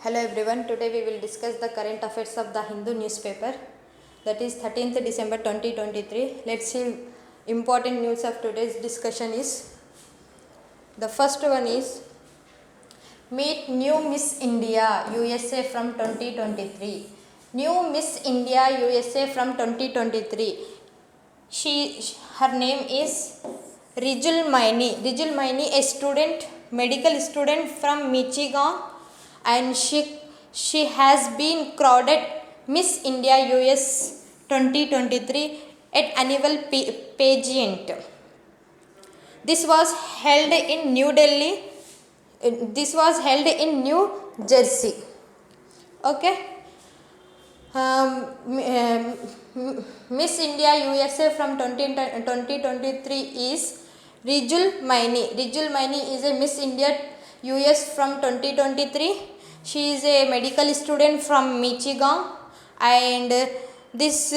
Hello everyone, today we will discuss the current affairs of the Hindu newspaper, that is 13th December 2023. Let's see important news of today's discussion is, the first one is, meet new Miss India USA from 2023. New Miss India USA from 2023. Her name is Rijul Maini. Rijul Maini, a student, medical student from Michigan, and she has been crowded Miss India US 2023 at annual pageant. This was held in New Delhi. This was held in New Jersey. Okay. Miss India USA from 2023 is Rijul Maini. Rijul Maini is a Miss India US from 2023. She is a medical student from Michigan, and this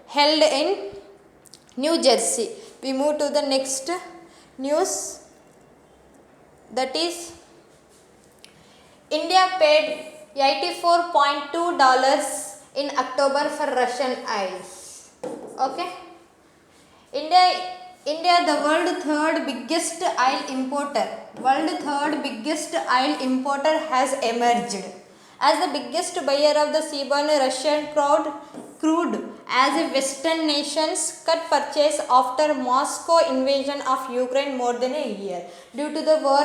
held in New Jersey. We move to the next news, that is, India paid $84.2 in October for Russian oils. Okay. India, the world third biggest oil importer. Has emerged as the biggest buyer of the seaborne Russian crude as a Western nations cut purchase after Moscow invasion of Ukraine more than a year. Due to the war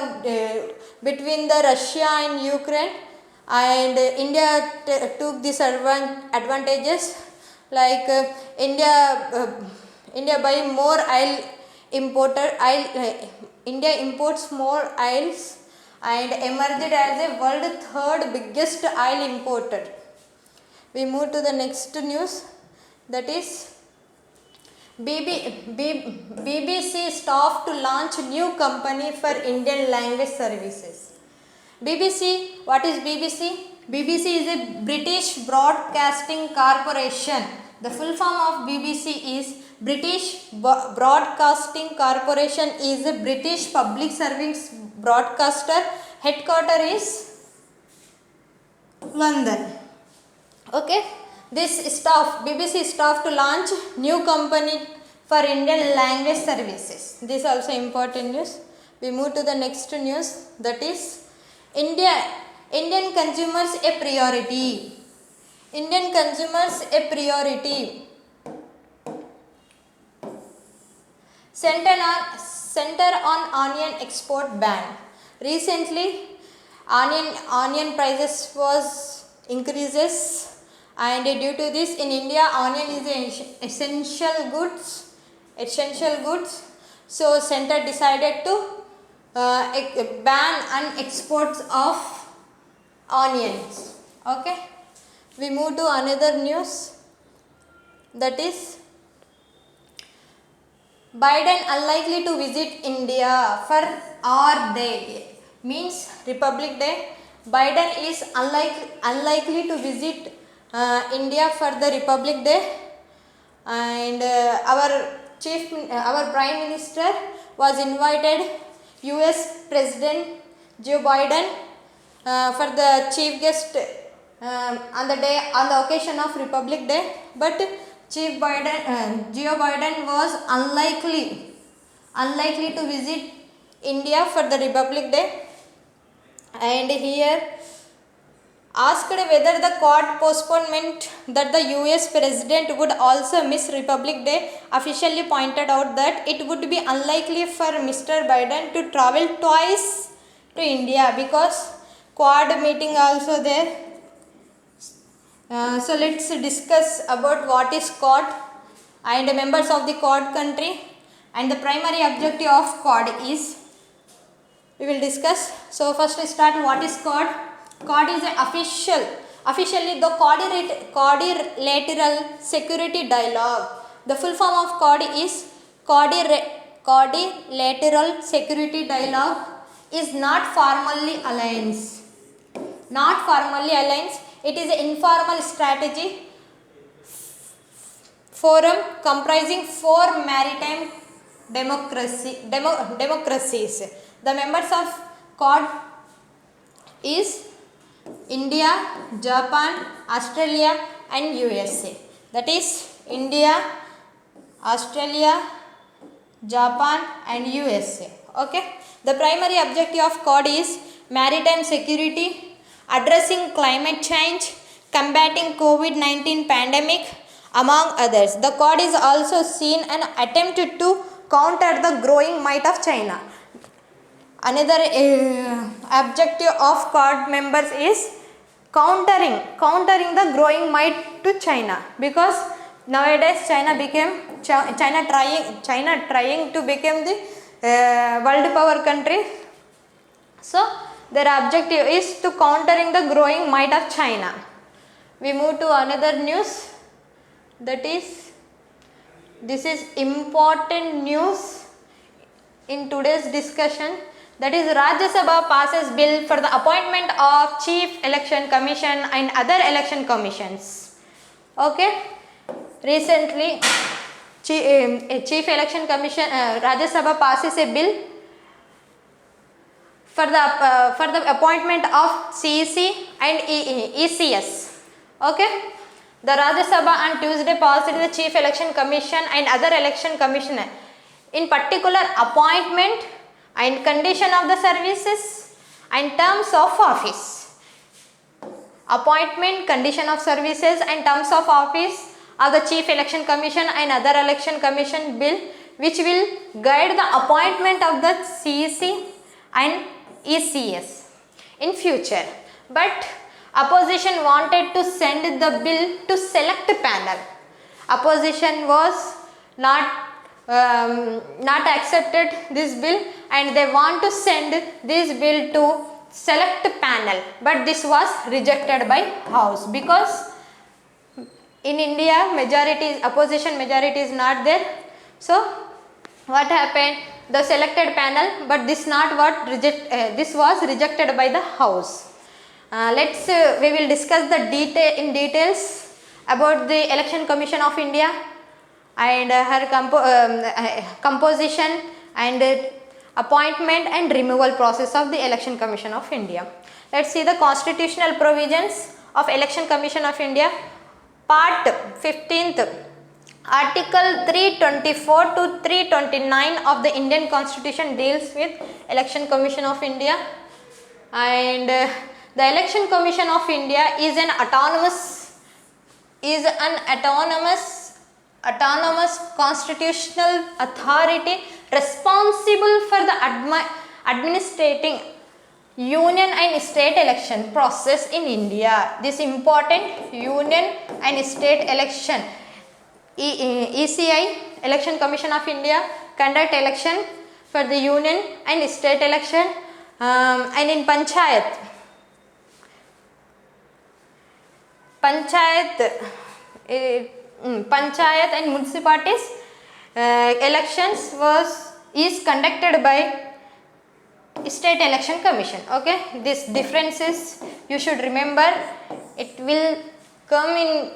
between the Russia and Ukraine, and India took these advantages, like India buy more oil India imports more oils and emerged as a world third biggest oil importer. We move to the next news, that is, BBC staff to launch new company for Indian language services. BBC, what is BBC? BBC is a British Broadcasting Corporation. The full form of BBC is British Broadcasting Corporation is a British public service broadcaster. Headquarter is London. Okay. This staff, BBC staff to launch new company for Indian language services. This is also important news. We move to the next news, that is, Indian consumers a priority. Indian consumers a priority. Center on onion export ban. Recently, onion prices was increases, and due to this, in India, onion is essential goods. So center decided to ban on exports of onions. Okay. We move to another news, that is, Biden unlikely to visit India for our day, means Republic Day. Biden is unlikely to visit India for the Republic Day, and our Prime Minister was invited US President Joe Biden for the chief guest on the occasion of Republic Day, but Joe Biden was unlikely to visit India for the Republic Day, and here asked whether the Quad postponement that the US President would also miss Republic Day, officially pointed out that it would be unlikely for Mr. Biden to travel twice to India because Quad meeting also there. So let's discuss about what is Quad and members of the Quad country, and the primary objective of Quad is, we will discuss. So first we start, what is Quad? Quad is officially the Quadrilateral Security Dialogue. The full form of Quad is Quadrilateral Security Dialogue is not formally alliance. It is an informal strategy forum comprising 4 maritime democracies. The members of Quad is India, Japan, Australia and USA. That is India, Australia, Japan and USA. Okay. The primary objective of Quad is maritime security, addressing climate change, combating COVID-19 pandemic, among others. The Quad is also seen an attempt to counter the growing might of China. Another objective of Quad members is countering the growing might to China, because nowadays China trying to become the world power country. So their objective is to countering the growing might of China. We move to another news, that is, this is important news in today's discussion, that is Rajya Sabha passes bill for the appointment of Chief Election Commission and other election commissions. Okay, recently Chief Election Commission, Rajya Sabha passes a bill for the appointment of CEC and ECS. Okay, the Rajya Sabha on Tuesday passed the Chief Election Commission and other election commissioner, in particular appointment and condition of the services and terms of office. Appointment, condition of services and terms of office of the Chief Election Commission and other election commission bill, which will guide the appointment of the CEC and ECS in future. But opposition wanted to send the bill to select panel. Opposition was not accepted this bill, and they want to send this bill to select panel, but this was rejected by House, because in India opposition majority is not there. So what happened? The selected panel, but this was rejected by the House. We will discuss the details about the Election Commission of India and her composition and appointment and removal process of the Election Commission of India. Let's see the constitutional provisions of Election Commission of India. Part 15th, Article 324 to 329 of the Indian Constitution deals with Election Commission of India, and the Election Commission of India is an autonomous constitutional authority responsible for the administrating union and state election process in India. This important union and state election, ECI, Election Commission of India, conduct election for the union and state election, and in Panchayat and municipalities elections is conducted by State Election Commission. Okay, this differences you should remember. It will come in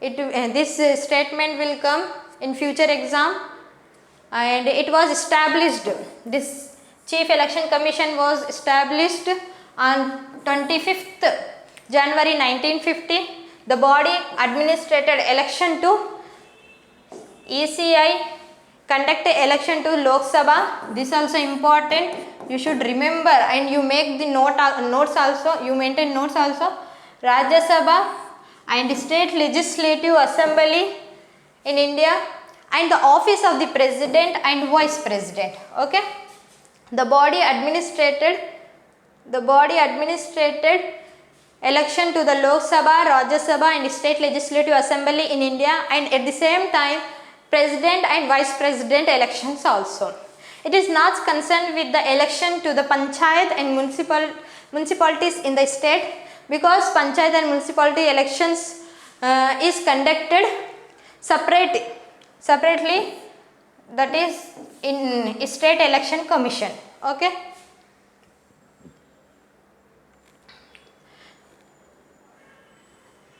this statement will come in future exam, and it was established. This Chief Election Commission was established on 25th January 1950. The body administrated election to ECI, conduct election to Lok Sabha. This also important. You should remember, and you make the notes also. You maintain notes also. Rajya Sabha and State Legislative Assembly in India, and the office of the President and Vice President. Okay. The body administrated election to the Lok Sabha, Rajya Sabha and State Legislative Assembly in India, and at the same time President and Vice President elections also. It is not concerned with the election to the Panchayat and municipalities in the state, because Panchayat and municipality elections is conducted separately, that is in State Election Commission. Okay.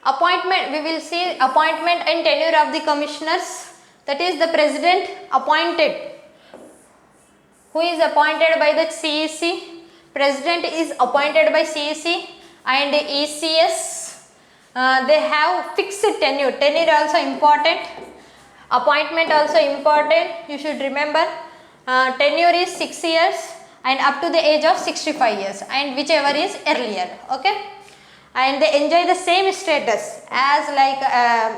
Appointment, we will see appointment and tenure of the commissioners. That is the President appointed. Who is appointed by the CEC? President is appointed by CEC, and ECS, they have fixed tenure. Tenure also important. Appointment also important. You should remember. Tenure is 6 years and up to the age of 65 years, and whichever is earlier. Okay. And they enjoy the same status as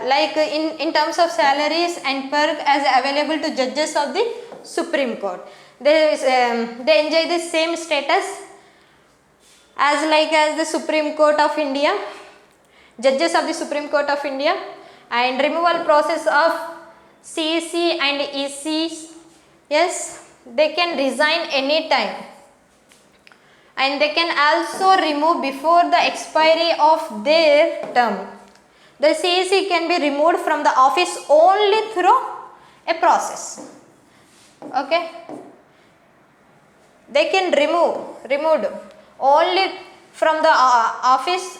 like in terms of salaries and perk as available to judges of the Supreme Court. They enjoy the same status as the Supreme Court of India, judges of the Supreme Court of India. And removal process of CEC and EC, yes, they can resign any time, and they can also remove before the expiry of their term. The CEC can be removed from the office only through a process. Okay, they can removed only from the office,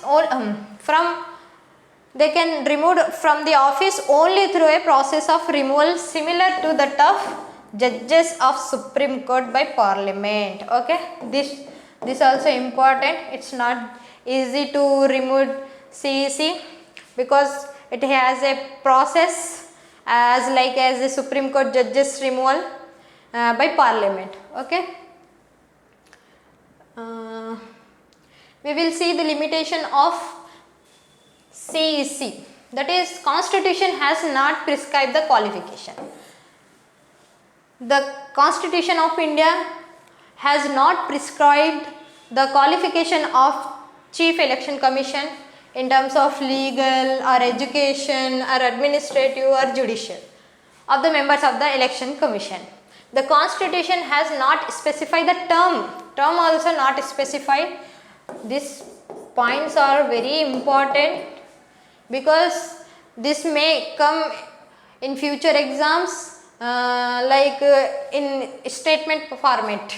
they can removed from the office only through a process of removal similar to that of judges of Supreme Court by Parliament. Okay, this also important. It's not easy to remove CEC because it has a process as the Supreme Court judges removal by Parliament. Okay. We will see the limitation of CEC, that is Constitution has not prescribed the qualification. The Constitution of India has not prescribed the qualification of Chief Election Commission in terms of legal or education or administrative or judicial of the members of the Election Commission. The Constitution has not specified the term also not specified. These points are very important because this may come in future exams in statement format.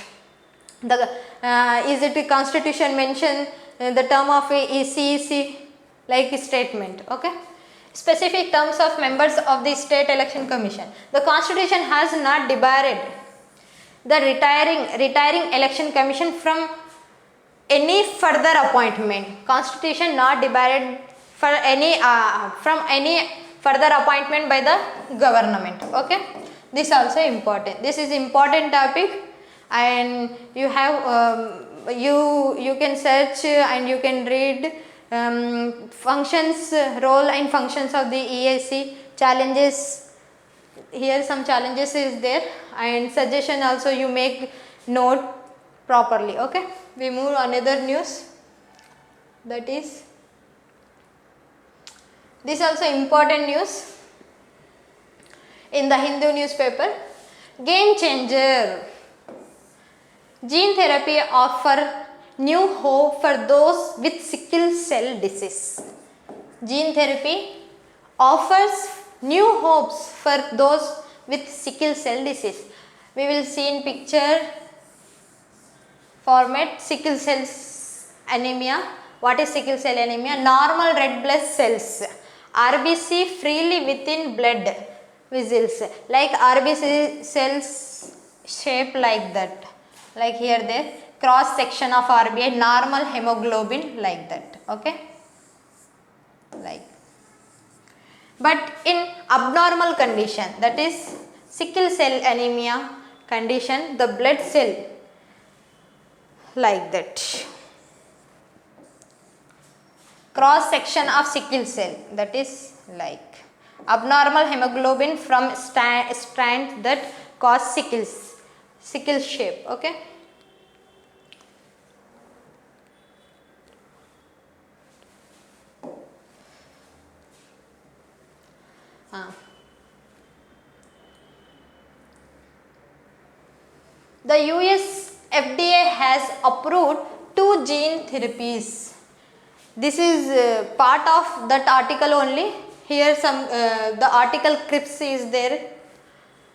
Is it a Constitution mention the term of ECEC like statement? Okay. Specific terms of members of the State Election Commission. The Constitution has not debarred the retiring Election Commission from any further appointment. Constitution not debarred for any from any further appointment by the government. Okay, this also important. This is important topic, and you have you can search and you can read functions, role and functions of the EAC, challenges. Here some challenges is there, and suggestion also you make note properly. Okay, we move another news, that is this also important news in the Hindu newspaper. Game changer, gene therapy offer new hope for those with sickle cell disease. Gene therapy offers new hopes for those with sickle cell disease. We will see in picture format sickle cell anemia. What is sickle cell anemia? Normal red blood cells, RBC freely within blood vessels, like RBC cells shape like that, like here there cross section of RBI, normal hemoglobin like that. Okay, like. But in abnormal condition, that is sickle cell anemia condition, the blood cell like that, cross section of sickle cell, that is like abnormal hemoglobin from strands that cause sickle shape. Okay. The US FDA has approved 2 gene therapies. This is part of that article only. Here some the article clips is there.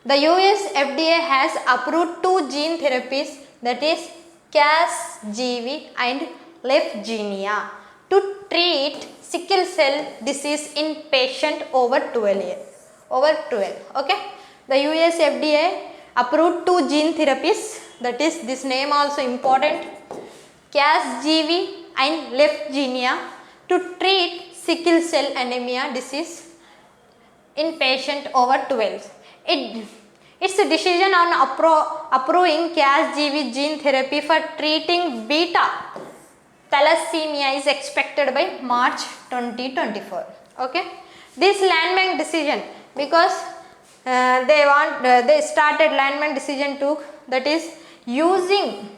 The US FDA has approved 2 gene therapies, that is Casgevy and Lyfgenia, to treat sickle cell disease in patient over 12 years. Okay. The US FDA approved 2 gene therapies, that is this name also important, Casgevy and Lyfgenia to treat sickle cell anemia disease in patient over 12. Its decision on approving Cas-GV gene therapy for treating beta thalassemia is expected by March 2024. Okay, this landmark decision, because they started landmark decision too, that is using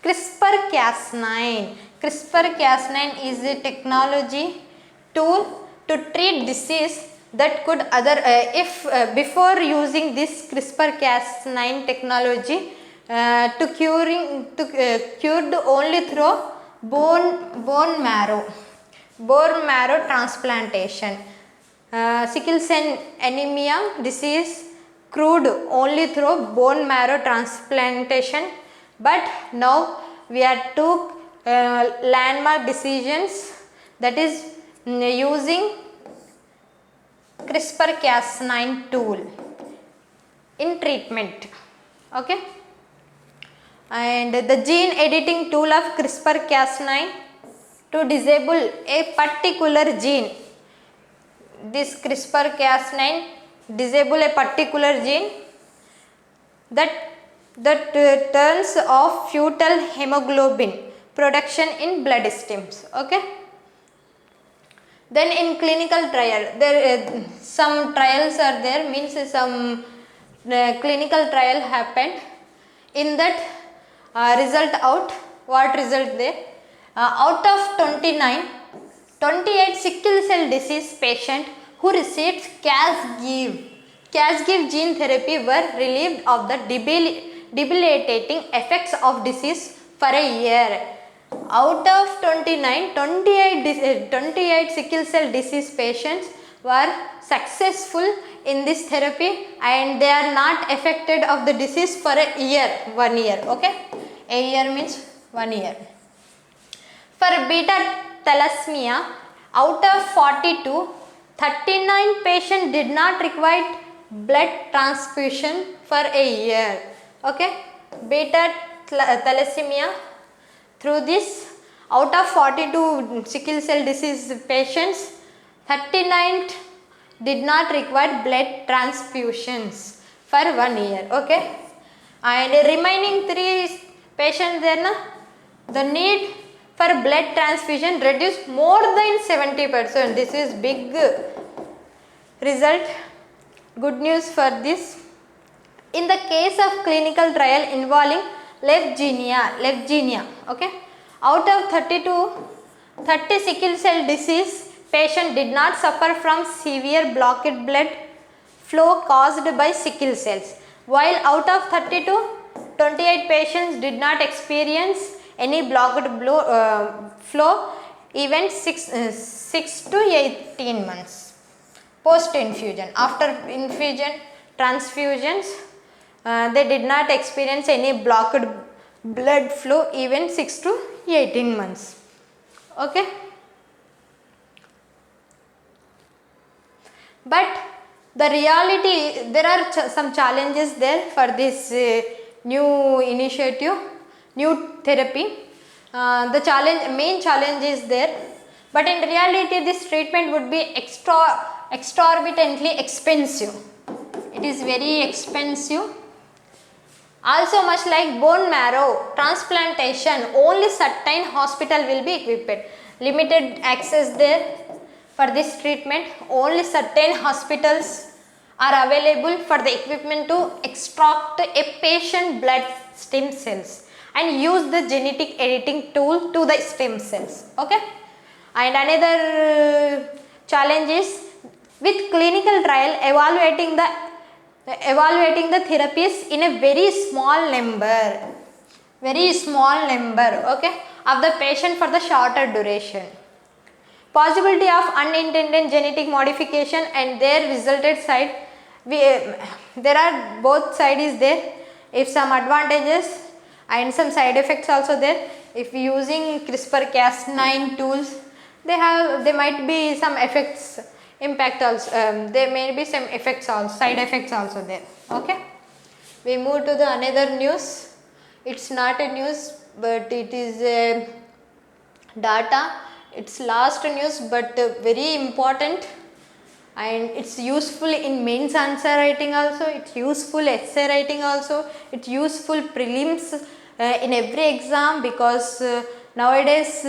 CRISPR-Cas9. CRISPR-Cas9 is a technology tool to treat disease that could before using this CRISPR-Cas9 technology cured only through bone marrow transplantation. Sickle cell anemia disease cured only through bone marrow transplantation, but now we are took landmark decisions, that is using CRISPR-Cas9 tool in treatment. Okay, and the gene editing tool of CRISPR-Cas9 to disable a particular gene. This CRISPR-Cas9 disable a particular gene that turns off fetal hemoglobin production in blood streams. Okay, then in clinical trial, there some trials are there, means some clinical trial happened. In that what result there? Out of 28 sickle cell disease patient who received Cas-GIV gene therapy were relieved of the debilitating effects of disease for a year. Out of 28 sickle cell disease patients were successful in this therapy and they are not affected of the disease for a year, 1 year. Okay, a year means 1 year. For beta thalassemia, out of 42, 39 patients did not require blood transfusion for a year. Okay, beta thalassemia, through this, out of 42 sickle cell disease patients, 39 did not require blood transfusions for 1 year. Okay, and remaining 3 patients there, the need for blood transfusion reduced more than 70%. This is big result, good news for this. In the case of clinical trial involving Lyfgenia, okay, out of 30 sickle cell disease patient did not suffer from severe blocked blood flow caused by sickle cells, while out of 28 patients did not experience any blocked flow even 6 to 18 months post infusion. After infusion transfusions, they did not experience any blocked blood flow even 6 to 18 months. Okay, but the reality, there are some challenges there for this new initiative, new therapy. The main challenge is there, but in reality this treatment would be exorbitantly expensive. It is very expensive. Also, much like bone marrow transplantation, only certain hospital will be equipped. Limited access there for this treatment. Only certain hospitals are available for the equipment to extract a patient blood stem cells and use the genetic editing tool to the stem cells. Okay, and another challenge is with clinical trial evaluating the therapies in a very small number, okay, of the patient for the shorter duration. Possibility of unintended genetic modification and their resulted side, there are both side is there. If some advantages and some side effects also there. If using CRISPR-Cas9 tools, there might be some effects, impact also, there may be some effects also, side effects also there. Okay, we move to the another news. It's not a news, but it is a data. It's last news but very important, and it's useful in mains answer writing also, it's useful essay writing also, it's useful prelims in every exam, because nowadays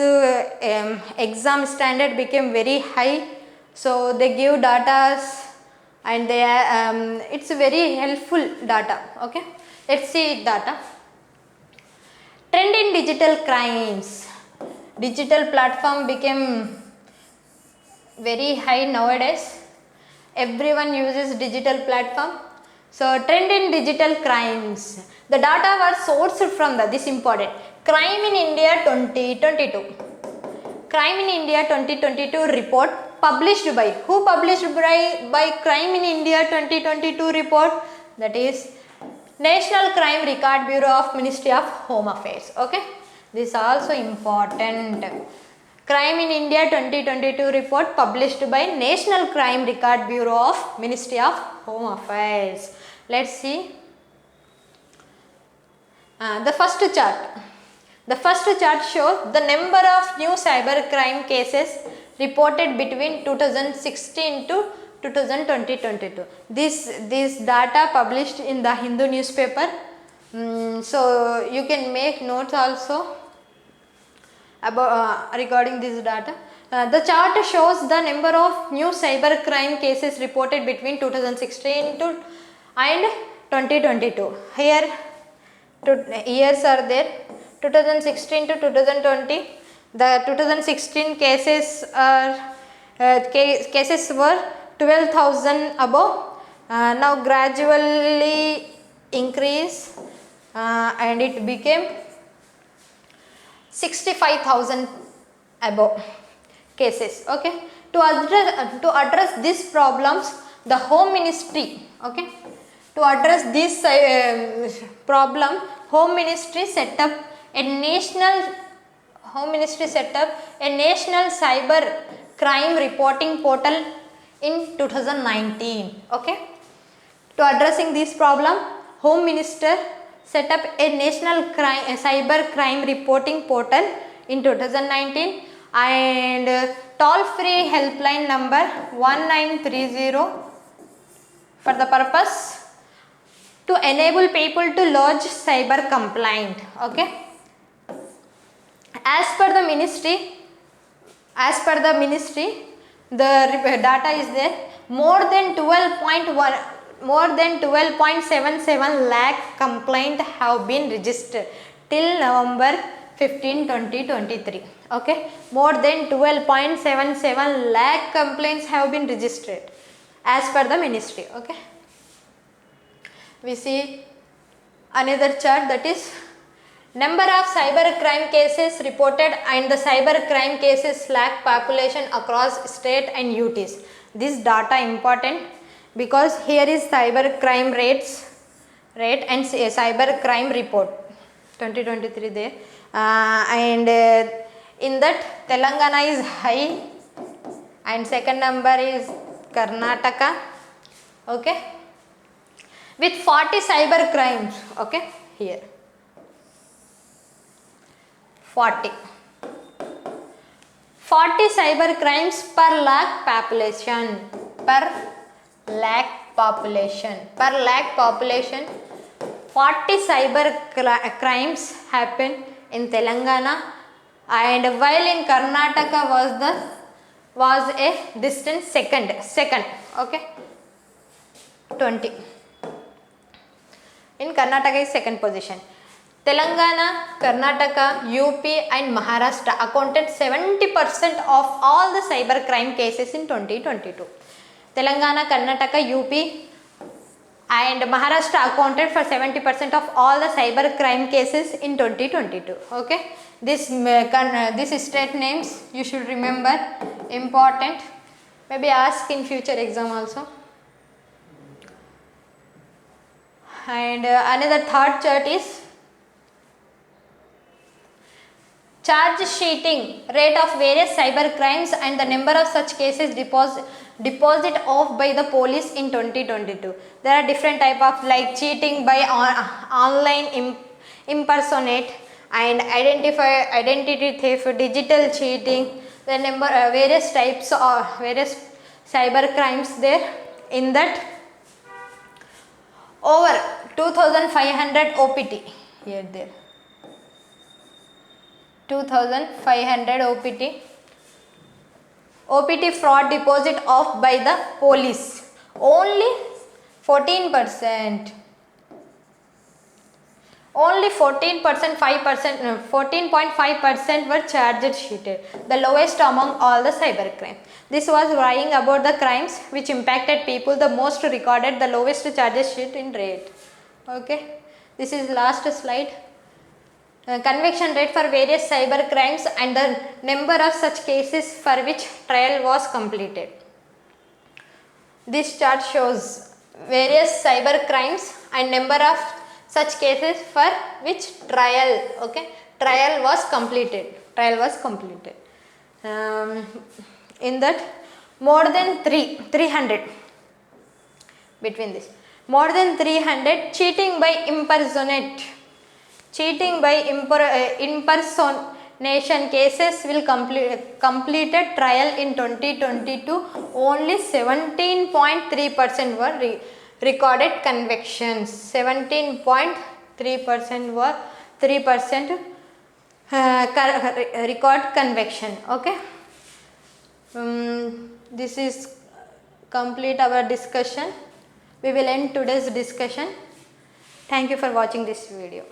exam standard became very high, so they give data and they are it's very helpful data. Okay, let's see data. Trend in digital crimes. Digital platform became very high nowadays. Everyone uses digital platform. So trend in digital crimes. The data were sourced from this important. Crime in India 2022. Crime in India 2022 report published by, who published by Crime in India 2022 report? That is National Crime Record Bureau of Ministry of Home Affairs. Okay, this is also important. Crime in India 2022 report published by National Crime Record Bureau of Ministry of Home Affairs. Let's see the first chart. The first chart shows the number of new cyber crime cases reported between 2016 to 2022. This data published in the Hindu newspaper. So you can make notes also about regarding this data. The chart shows the number of new cyber crime cases reported between 2016 to and 2022. Here years are there, 2016 to 2020. The 2016 cases are cases were 12,000 above. Now gradually increase and it became 65,000 above cases. Okay, to address these problems, the Home Ministry, okay, to address this problem, Home Ministry set up a national cyber crime reporting portal in 2019. Okay, to addressing this problem, Home Minister set up a national cyber crime reporting portal in 2019, and toll free helpline number 1930 for the purpose to enable people to lodge cyber complaint. Okay, as per the ministry, the data is there. More than 12.77 lakh complaints have been registered till November 15, 2023. Okay, more than 12.77 lakh complaints have been registered as per the ministry. Okay, we see another chart, that is number of cyber crime cases reported and the cyber crime cases lakh population across state and UTs. This data important because here is cyber crime rate and cyber crime report 2023 there, and in that Telangana is high and second number is Karnataka. Okay, with 40 cyber crimes. Okay, here 40 cyber crimes per lakh population, per lakh population 40 cyber crimes happen in Telangana, and while in Karnataka was a distant second. Okay, 20. In Karnataka is second position. Telangana, Karnataka, UP and Maharashtra accounted 70% of all the cyber crime cases in 2022. Telangana, Karnataka, UP and Maharashtra accounted for 70% of all the cyber crime cases in 2022. Okay, this state names you should remember, important, maybe ask in future exam also. And another third chart is charge sheeting rate of various cyber crimes and the number of such cases deposit off by the police in 2022. There are different type of like cheating by online impersonate, and identity theft, digital cheating, the number various types of various cyber crimes there. In that, over 2500 OPT here there, 2500 OPT fraud deposit off by the police, only 14%. Only 14%, 14.5% were charged sheeted, the lowest among all the cyber crimes. This was writing about the crimes which impacted people the most, recorded the lowest charges sheet in rate. Okay, this is last slide. Conviction rate for various cyber crimes and the number of such cases for which trial was completed. This chart shows various cyber crimes and number of such cases for which trial, okay, trial was completed. In that, more than 300, between this, more than 300 cheating by impersonation cases will completed trial in 2022. Only 17.3% were recorded convictions. 17.3% were 3% record conviction. Okay. This is complete our discussion. We will end today's discussion. Thank you for watching this video.